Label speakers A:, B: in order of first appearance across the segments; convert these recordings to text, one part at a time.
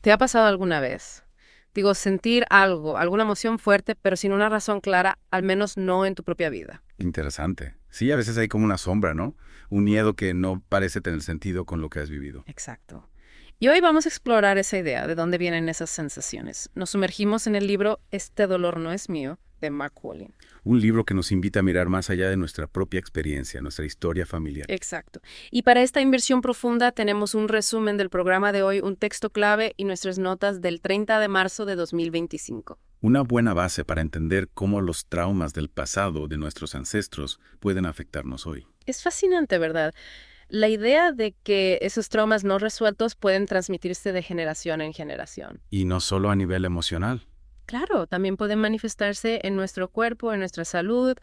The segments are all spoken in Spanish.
A: ¿Te ha pasado alguna vez? Digo, sentir algo, alguna emoción fuerte, pero sin una razón clara, al menos no en tu propia vida.
B: Interesante. Sí, a veces hay como una sombra, ¿no? Un miedo que no parece tener sentido con lo que has vivido.
A: Exacto. Y hoy vamos a explorar esa idea, de dónde vienen esas sensaciones. Nos sumergimos en el libro Este dolor no es mío, de Mark Wolin.
B: Un libro que nos invita a mirar más allá de nuestra propia experiencia, nuestra historia familiar.
A: Exacto. Y para esta inversión profunda tenemos un resumen del programa de hoy, un texto clave y nuestras notas del 30 de marzo de 2025.
B: Una buena base para entender cómo los traumas del pasado de nuestros ancestros pueden afectarnos hoy.
A: Es fascinante, ¿verdad? La idea de que esos traumas no resueltos pueden transmitirse de generación en generación.
B: Y no solo a nivel emocional.
A: Claro, también pueden manifestarse en nuestro cuerpo, en nuestra salud,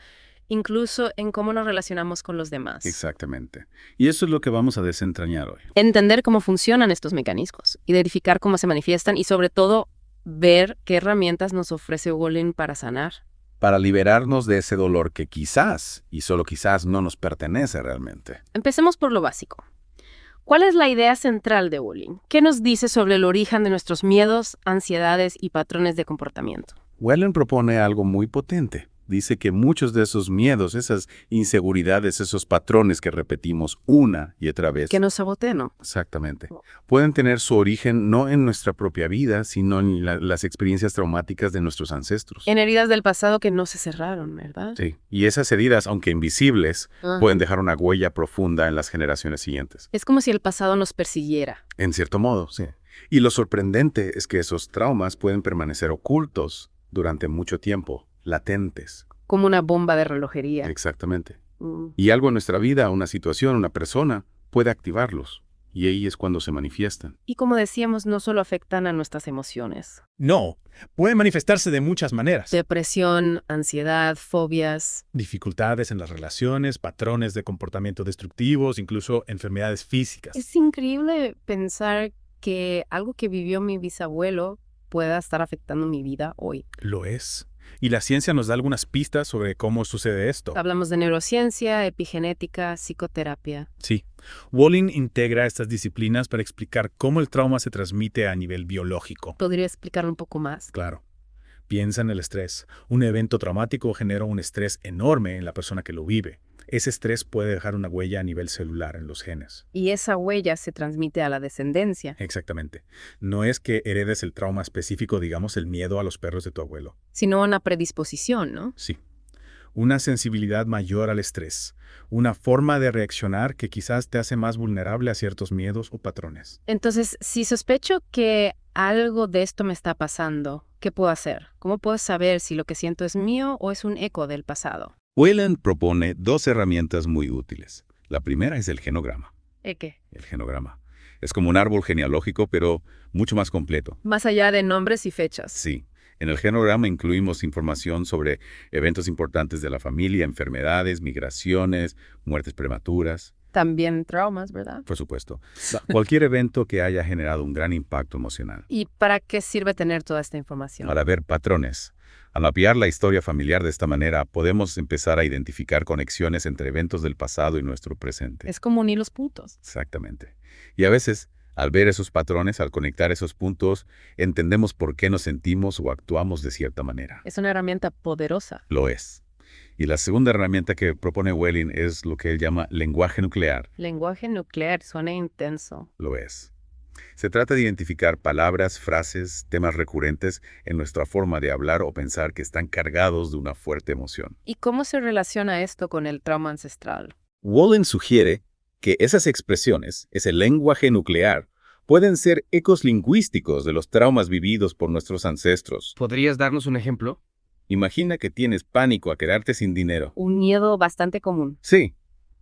A: incluso en cómo nos relacionamos con los demás.
B: Exactamente. Y eso es lo que vamos a desentrañar hoy.
A: Entender cómo funcionan estos mecanismos, identificar cómo se manifiestan y sobre todo ver qué herramientas nos ofrece Wolin para sanar.
B: Para liberarnos de ese dolor que quizás, y solo quizás, no nos pertenece realmente.
A: Empecemos por lo básico. ¿Cuál es la idea central de Wolin? ¿Qué nos dice sobre el origen de nuestros miedos, ansiedades y patrones de comportamiento?
B: Wellen propone algo muy potente. Dice que muchos de esos miedos, esas inseguridades, esos patrones que repetimos una y otra vez.
A: Que nos sabotean, ¿no?
B: Exactamente. Pueden tener su origen no en nuestra propia vida, sino en las experiencias traumáticas de nuestros ancestros.
A: En heridas del pasado que no se cerraron, ¿verdad?
B: Sí. Y esas heridas, aunque invisibles,
A: Ajá.
B: pueden dejar una huella profunda en las generaciones siguientes.
A: Es como si el pasado nos persiguiera.
B: En cierto modo, sí. Y lo sorprendente es que esos traumas pueden permanecer ocultos durante mucho tiempo, latentes.
A: Como una bomba de relojería.
B: Exactamente.
A: Mm.
B: Y algo en nuestra vida, una situación, una persona, puede activarlos. Y ahí es cuando se manifiestan.
A: Y como decíamos, no solo afectan a nuestras emociones.
C: No, pueden manifestarse de muchas maneras.
A: Depresión, ansiedad, fobias.
C: Dificultades en las relaciones, patrones de comportamiento destructivos, incluso enfermedades físicas.
A: Es increíble pensar que algo que vivió mi bisabuelo pueda estar afectando mi vida hoy.
C: Lo es. Y la ciencia nos da algunas pistas sobre cómo sucede esto.
A: Hablamos de neurociencia, epigenética, psicoterapia.
C: Sí. Wolin integra estas disciplinas para explicar cómo el trauma se transmite a nivel biológico.
A: ¿Podría explicar un poco más?
C: Claro. Piensa en el estrés. Un evento traumático genera un estrés enorme en la persona que lo vive. Ese estrés puede dejar una huella a nivel celular en los genes.
A: Y esa huella se transmite a la descendencia,
C: Exactamente. No es que heredes el trauma específico, digamos, el miedo a los perros de tu abuelo.
A: sino una predisposición, ¿no?
C: Sí. Una sensibilidad mayor al estrés. Una forma de reaccionar que quizás te hace más vulnerable a ciertos miedos o patrones.
A: Entonces, si sospecho que algo de esto me está pasando, ¿qué puedo hacer? ¿Cómo puedo saber si lo que siento es mío o es un eco del pasado?
B: Whelan propone dos herramientas muy útiles. La primera es el genograma.
A: ¿Qué?
B: El genograma. Es como un árbol genealógico, pero mucho más completo.
A: Más allá de nombres y fechas.
B: Sí. En el genograma incluimos información sobre eventos importantes de la familia, enfermedades, migraciones, muertes prematuras.
A: También traumas, ¿verdad?
B: Por supuesto. Cualquier evento que haya generado un gran impacto emocional.
A: ¿Y para qué sirve tener toda esta información?
B: Para ver patrones. Al mapear la historia familiar de esta manera, podemos empezar a identificar conexiones entre eventos del pasado y nuestro presente.
A: Es como unir los puntos.
B: Exactamente. Y a veces, al ver esos patrones, al conectar esos puntos, entendemos por qué nos sentimos o actuamos de cierta manera.
A: Es una herramienta poderosa.
B: Lo es. Y la segunda herramienta que propone Whelan es lo que él llama lenguaje nuclear.
A: Lenguaje nuclear suena intenso.
B: Lo es. Se trata de identificar palabras, frases, temas recurrentes en nuestra forma de hablar o pensar que están cargados de una fuerte emoción.
A: ¿Y cómo se relaciona esto con el trauma ancestral?
B: Whelan sugiere que esas expresiones, ese lenguaje nuclear, pueden ser ecos lingüísticos de los traumas vividos por nuestros ancestros.
D: ¿Podrías darnos un ejemplo?
B: Imagina que tienes pánico a quedarte sin dinero.
A: Un miedo bastante común.
B: Sí,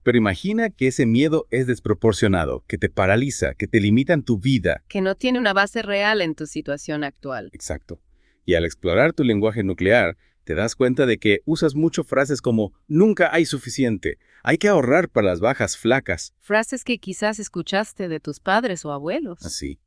B: pero imagina que ese miedo es desproporcionado, que te paraliza, que te limita en tu vida.
A: Que no tiene una base real en tu situación actual.
B: Exacto. Y al explorar tu lenguaje nuclear, te das cuenta de que usas mucho frases como nunca hay suficiente, hay que ahorrar para las bajas flacas.
A: Frases que quizás escuchaste de tus padres o abuelos.
B: Así.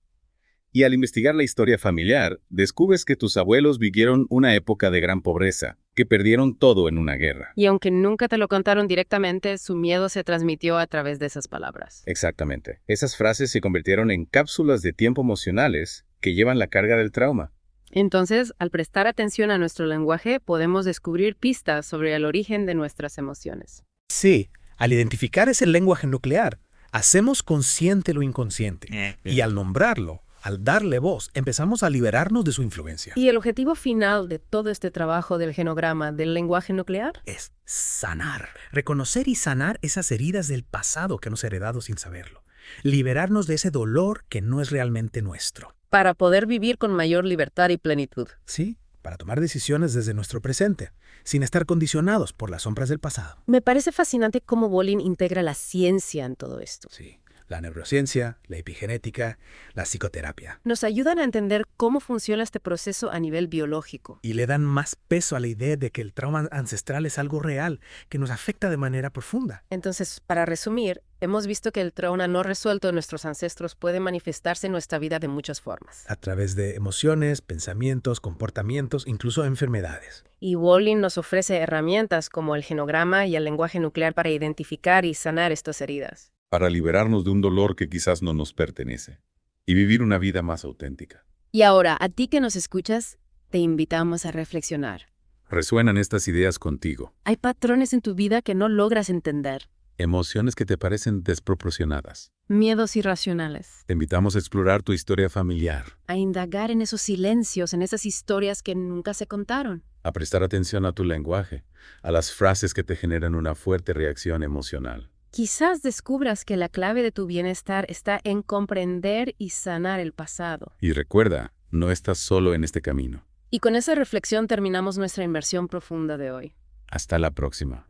B: Y al investigar la historia familiar, descubres que tus abuelos vivieron una época de gran pobreza, que perdieron todo en una guerra.
A: Y aunque nunca te lo contaron directamente, su miedo se transmitió a través de esas palabras.
B: Exactamente. Esas frases se convirtieron en cápsulas de tiempo emocionales que llevan la carga del trauma.
A: Entonces, al prestar atención a nuestro lenguaje, podemos descubrir pistas sobre el origen de nuestras emociones.
D: Sí, al identificar ese lenguaje nuclear, hacemos consciente lo inconsciente. Y al nombrarlo, al darle voz, empezamos a liberarnos de su influencia.
A: ¿Y el objetivo final de todo este trabajo del genograma del lenguaje nuclear?
D: Es sanar. Reconocer y sanar esas heridas del pasado que hemos heredado sin saberlo. Liberarnos de ese dolor que no es realmente nuestro.
A: Para poder vivir con mayor libertad y plenitud.
D: Sí, para tomar decisiones desde nuestro presente, sin estar condicionados por las sombras del pasado.
A: Me parece fascinante cómo Bolin integra la ciencia en todo esto.
D: Sí, la neurociencia, la epigenética, la psicoterapia.
A: Nos ayudan a entender cómo funciona este proceso a nivel biológico.
D: Y le dan más peso a la idea de que el trauma ancestral es algo real, que nos afecta de manera profunda.
A: Entonces, para resumir, hemos visto que el trauma no resuelto de nuestros ancestros puede manifestarse en nuestra vida de muchas formas.
D: A través de emociones, pensamientos, comportamientos, incluso enfermedades.
A: Y Bolin nos ofrece herramientas como el genograma y el lenguaje nuclear para identificar y sanar estas heridas.
B: Para liberarnos de un dolor que quizás no nos pertenece y vivir una vida más auténtica.
A: Y ahora, a ti que nos escuchas, te invitamos a reflexionar.
B: ¿Resuenan estas ideas contigo?
A: Hay patrones en tu vida que no logras entender.
B: Emociones que te parecen desproporcionadas.
A: Miedos irracionales.
B: Te invitamos a explorar tu historia familiar,
A: A indagar en esos silencios, en esas historias que nunca se contaron.
B: a prestar atención a tu lenguaje, a las frases que te generan una fuerte reacción emocional.
A: Quizás descubras que la clave de tu bienestar está en comprender y sanar el pasado.
B: Y recuerda, no estás solo en este camino.
A: Y con esa reflexión terminamos nuestra inmersión profunda de hoy.
B: Hasta la próxima.